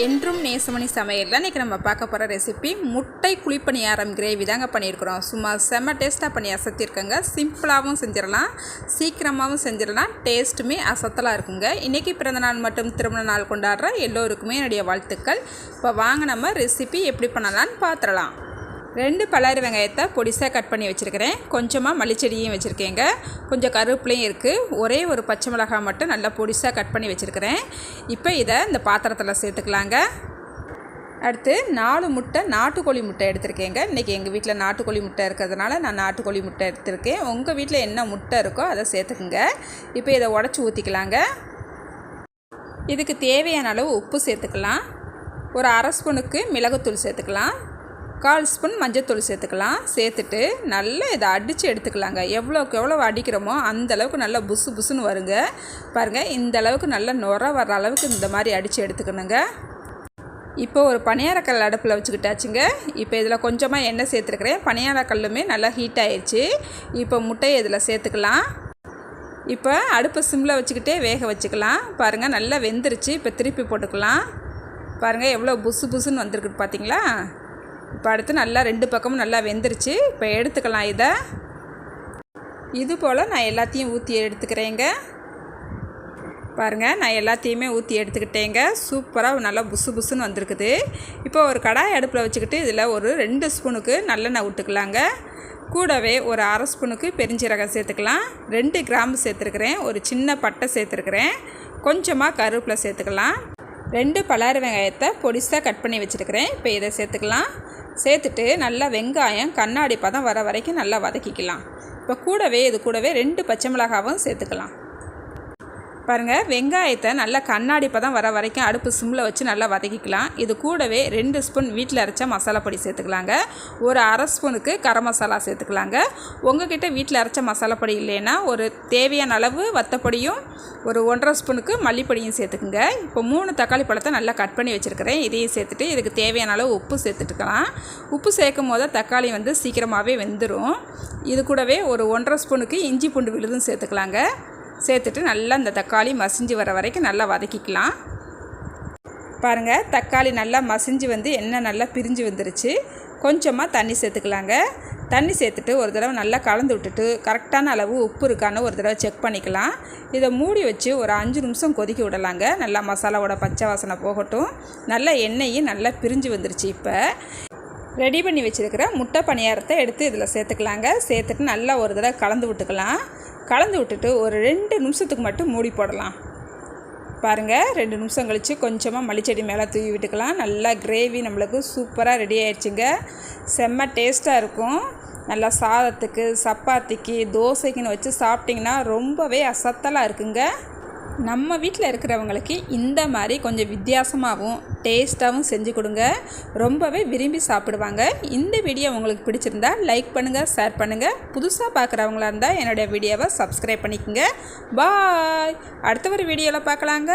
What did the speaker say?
என்றும் நேசமணி சமையலில் இன்றைக்கி நம்ம பார்க்க போகிற ரெசிபி முட்டை குழிப்பணியாரம் கிரேவி தாங்க பண்ணியிருக்கிறோம். சும்மா செம்ம டேஸ்ட்டாக பண்ணி அசத்திருக்கோங்க. சிம்பிளாகவும் செஞ்சிடலாம், சீக்கிரமாகவும் செஞ்சிடலாம், டேஸ்ட்டுமே அசத்தலாக இருக்குங்க. இன்றைக்கி பிறந்தநாள் மற்றும் திருமண நாள் கொண்டாடுற எல்லோருக்குமே என்னுடைய வாழ்த்துக்கள். இப்போ வாங்க நம்ம ரெசிபி எப்படி பண்ணலான்னு பார்த்துடலாம். 2 பல்லாரி வெங்காயத்தை பொடிசாக கட் பண்ணி வச்சுருக்கிறேன். கொஞ்சமாக மல்லிச்செடியும் வச்சுருக்கேங்க. கொஞ்சம் கருவேப்பிலையும் இருக்குது. ஒரே ஒரு பச்சை மிளகாய் மட்டும் நல்லா பொடிசாக கட் பண்ணி வச்சுருக்கிறேன். இப்போ இதை இந்த பாத்திரத்தில் சேர்த்துக்கலாங்க. அடுத்து 4 முட்டை நாட்டுக்கோழி முட்டை எடுத்திருக்கேங்க. இன்றைக்கி எங்கள் வீட்டில் நாட்டுக்கோழி முட்டை இருக்கிறதுனால நான் நாட்டுக்கோழி முட்டை எடுத்திருக்கேன். உங்கள் வீட்டில் என்ன முட்டை இருக்கோ அதை சேர்த்துக்குங்க. இப்போ இதை உடச்சி ஊற்றிக்கலாங்க. இதுக்கு தேவையான அளவு உப்பு சேர்த்துக்கலாம். ஒரு அரை ஸ்பூனுக்கு மிளகுத்தூள் சேர்த்துக்கலாம். 1/4 ஸ்பூன் மஞ்சத்தூள் சேர்த்துக்கலாம். சேர்த்துட்டு நல்லா இதை அடித்து எடுத்துக்கலாங்க. எவ்வளோக்கு எவ்வளோ அடிக்கிறோமோ அந்தளவுக்கு நல்லா புசு புசுன்னு வருங்க. பாருங்கள், இந்த அளவுக்கு நல்லா நுர வர்ற அளவுக்கு இந்த மாதிரி அடித்து எடுத்துக்கணுங்க. இப்போ ஒரு பணியாரக்கல் அடுப்பில் வச்சுக்கிட்டாச்சுங்க. இப்போ இதில் கொஞ்சமாக எண்ணெய் சேர்த்துருக்குறேன். பணியாரக்கல்லுமே நல்லா ஹீட் ஆயிடுச்சு. இப்போ முட்டையை இதில் சேர்த்துக்கலாம். இப்போ அடுப்பை சிம்மில் வச்சுக்கிட்டே வேக வச்சுக்கலாம். பாருங்கள், நல்லா வெந்துருச்சு. இப்போ திருப்பி போட்டுக்கலாம். பாருங்கள் எவ்வளோ புசு புசுன்னு வந்திருக்குது பார்த்தீங்களா. இப்போ அடுத்து நல்லா 2 பக்கமும் நல்லா வெந்துருச்சு. இப்போ எடுத்துக்கலாம். இது போல் நான் எல்லாத்தையும் ஊற்றி எடுத்துக்கிறேங்க. பாருங்கள், நான் எல்லாத்தையுமே ஊற்றி எடுத்துக்கிட்டேங்க. சூப்பராக நல்லா புசு புசுன்னு வந்திருக்குது. இப்போ ஒரு கடாய் அடுப்பில் வச்சுக்கிட்டு இதில் ஒரு 2 ஸ்பூனுக்கு நல்லெண்ணெய் விட்டுக்கலாங்க. கூடவே ஒரு அரை ஸ்பூனுக்கு பெருஞ்சீரகம் சேர்த்துக்கலாம். 2 கிராம்பு சேர்த்துருக்குறேன். ஒரு சின்ன பட்டை சேர்த்துருக்குறேன். கொஞ்சமாக கருவேப்பிலை சேர்த்துக்கலாம். 2 பல்லாரி வெங்காயத்தை பொடிசாக கட் பண்ணி வச்சுருக்கிறேன். இப்போ இதை சேர்த்துக்கலாம். சேர்த்துட்டு நல்லா வெங்காயம் கண்ணாடி பதம் வர வரைக்கும் நல்லா வதக்கிக்கலாம். இப்போ இது கூடவே 2 பச்சை மிளகாவும் சேர்த்துக்கலாம். பாருங்கள், வெங்காயத்தை நல்லா கண்ணாடி பதம் வர வரைக்கும் அடுப்பு சிம்மில் வச்சு நல்லா வதக்கிக்கலாம். இது கூடவே 2 ஸ்பூன் வீட்டில் அரைச்ச மசாலா பொடி சேர்த்துக்கலாங்க. ஒரு அரை ஸ்பூனுக்கு கரம் மசாலா சேர்த்துக்கலாங்க. உங்கள்கிட்ட வீட்டில் அரைச்ச மசாலா பொடி இல்லைன்னா ஒரு தேவையான அளவு வத்தப்பொடியும் ஒரு 1.5 ஸ்பூனுக்கு மல்லிப்பொடியும் சேர்த்துக்குங்க. இப்போ 3 தக்காளி பழத்தை நல்லா கட் பண்ணி வச்சுருக்கிறேன். இதையும் சேர்த்துட்டு இதுக்கு தேவையான அளவு உப்பு சேர்த்துட்டுக்கலாம். உப்பு சேர்க்கும் போது தக்காளி சீக்கிரமாகவே வெந்துடும். இது கூடவே ஒரு 1.5 ஸ்பூனுக்கு இஞ்சி பூண்டு விழுதும் சேர்த்துக்கலாங்க. சேர்த்துட்டு நல்லா இந்த தக்காளி மசிஞ்சு வர வரைக்கும் நல்லா வதக்கிக்கலாம். பாருங்கள், தக்காளி நல்லா மசிஞ்சு எண்ணெய் நல்லா பிரிஞ்சு வந்துருச்சு. கொஞ்சமாக தண்ணி சேர்த்துக்கலாங்க. தண்ணி சேர்த்துட்டு ஒரு தடவை நல்லா கலந்து விட்டுட்டு கரெக்டான அளவு உப்பு இருக்கான்னு ஒரு தடவை செக் பண்ணிக்கலாம். இதை மூடி வச்சு ஒரு 5 நிமிஷம் கொதிக்க விடலாங்க. நல்லா மசாலாவோட பச்சை வாசனை போகட்டும். நல்லா எண்ணெயும் நல்லா பிரிஞ்சு வந்துருச்சு. இப்போ ரெடி பண்ணி வச்சுருக்கிற முட்டை பணியாரத்தை எடுத்து இதில் சேர்த்துக்கலாங்க. சேர்த்துட்டு நல்லா ஒரு தடவை கலந்து விட்டுக்கலாம். கலந்து விட்டுட்டு ஒரு 2 நிமிஷத்துக்கு மட்டும் மூடி போடலாம். பாருங்கள், 2 நிமிஷம் கழித்து கொஞ்சமாக மல்லிச்செடி மேலே தூவி விட்டுக்கலாம். நல்லா கிரேவி நம்மளுக்கு சூப்பராக ரெடி ஆயிடுச்சுங்க. செம்ம டேஸ்ட்டாக இருக்கும். நல்லா சாதத்துக்கு, சப்பாத்திக்கு, தோசைக்குன்னு வச்சு சாப்பிட்டிங்கன்னா ரொம்பவே அசத்தலாக இருக்குங்க. நம்ம வீட்டில் இருக்கிறவங்களுக்கு இந்த மாதிரி கொஞ்சம் வித்தியாசமாகவும் டேஸ்ட்டாகவும் செஞ்சு கொடுங்க. ரொம்பவே விரும்பி சாப்பிடுவாங்க. இந்த வீடியோ உங்களுக்கு பிடிச்சிருந்தா லைக் பண்ணுங்கள், ஷேர் பண்ணுங்கள். புதுசாக பார்க்குறவங்களா இருந்தால் என்னுடைய வீடியோவை சப்ஸ்கிரைப் பண்ணிக்கோங்க. பாய். அடுத்த ஒரு வீடியோவில் பார்க்கலாங்க.